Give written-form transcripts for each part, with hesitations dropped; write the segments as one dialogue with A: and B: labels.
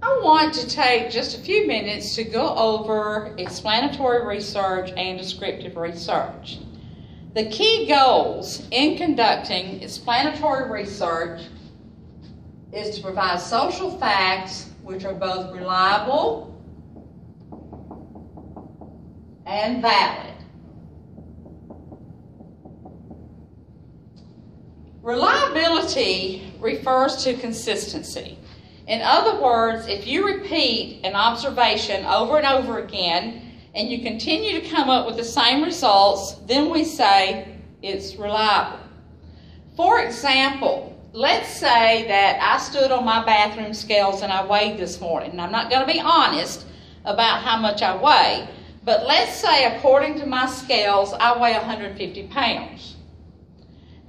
A: I want to take just a few minutes to go over explanatory research and descriptive research. The key goals in conducting explanatory research is to provide social facts which are both reliable and valid. Reliability refers to consistency. In other words, if you repeat an observation over and over again and you continue to come up with the same results, then we say it's reliable. For example, let's say that I stood on my bathroom scales and I weighed this morning. And I'm not going to be honest about how much I weigh, but let's say according to my scales, I weigh 150 pounds.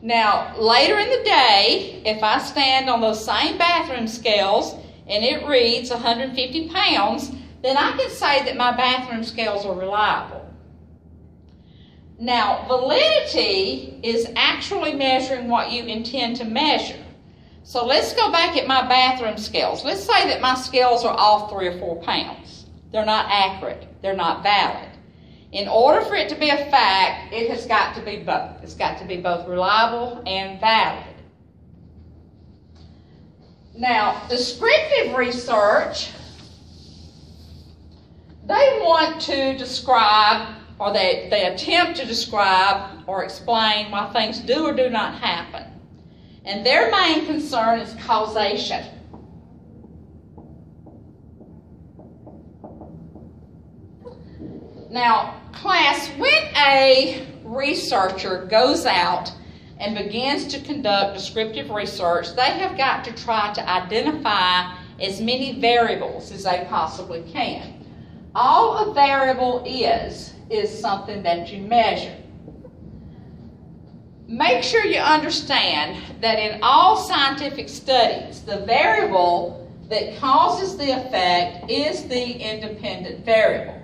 A: Now, later in the day, if I stand on those same bathroom scales and it reads 150 pounds, then I can say that my bathroom scales are reliable. Now, validity is actually measuring what you intend to measure. So let's go back at my bathroom scales. Let's say that my scales are off 3 or 4 pounds. They're not accurate. They're not valid. In order for it to be a fact, it has got to be both. It's got to be both reliable and valid. Now, descriptive research, they want to describe, or they attempt to describe or explain why things do or do not happen. And their main concern is causation. Now, class, when a researcher goes out and begins to conduct descriptive research, they have got to try to identify as many variables as they possibly can. All a variable is something that you measure. Make sure you understand that in all scientific studies, the variable that causes the effect is the independent variable.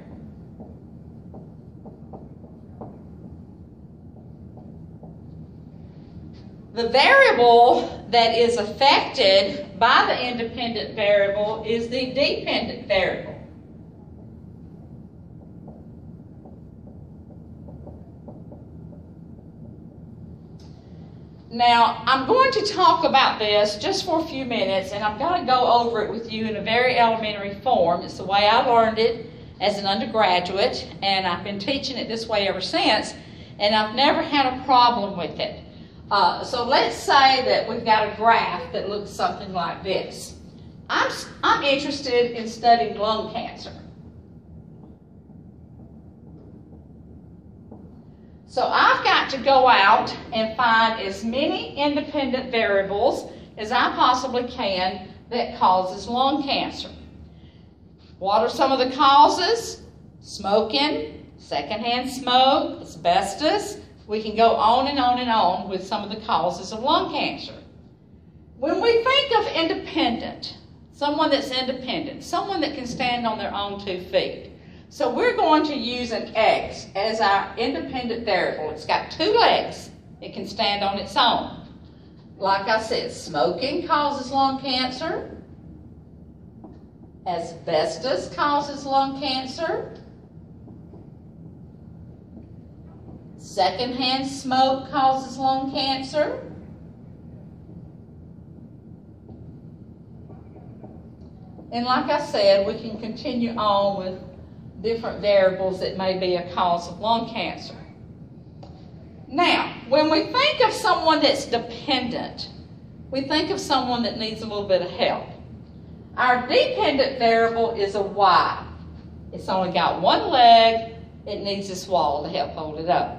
A: The variable that is affected by the independent variable is the dependent variable. Now, I'm going to talk about this just for a few minutes, and I'm going to go over it with you in a very elementary form. It's the way I learned it as an undergraduate, and I've been teaching it this way ever since, and I've never had a problem with it. So let's say that we've got a graph that looks something like this. I'm interested in studying lung cancer. So I've got to go out and find as many independent variables as I possibly can that causes lung cancer. What are some of the causes? Smoking, secondhand smoke, asbestos. We can go on and on and on with some of the causes of lung cancer. When we think of independent, someone that's independent, someone that can stand on their own 2 feet. So we're going to use an X as our independent variable. It's got 2 legs. It can stand on its own. Like I said, smoking causes lung cancer. Asbestos causes lung cancer. Secondhand smoke causes lung cancer. And like I said, we can continue on with different variables that may be a cause of lung cancer. Now, when we think of someone that's dependent, we think of someone that needs a little bit of help. Our dependent variable is a Y. It's only got 1 leg. It needs this wall to help hold it up.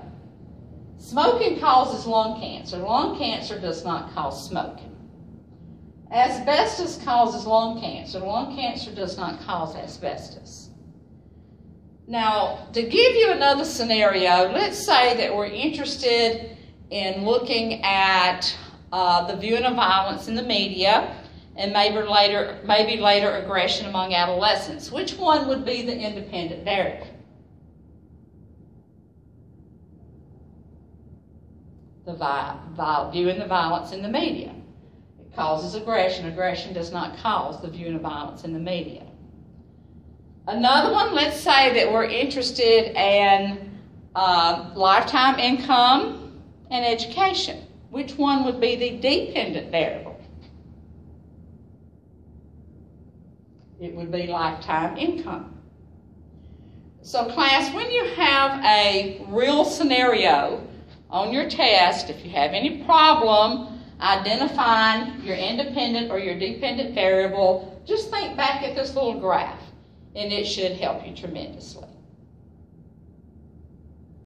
A: Smoking causes lung cancer. Lung cancer does not cause smoking. Asbestos causes lung cancer. Lung cancer does not cause asbestos. Now, to give you another scenario, let's say that we're interested in looking at the viewing of violence in the media and maybe later aggression among adolescents. Which one would be the independent variable? The viewing the violence in the media. causes aggression. Aggression does not cause the viewing of violence in the media. Another one, let's say that we're interested in lifetime income and education. Which one would be the dependent variable? It would be lifetime income. So class, when you have a real scenario on your test, if you have any problem identifying your independent or your dependent variable, just think back at this little graph, and it should help you tremendously.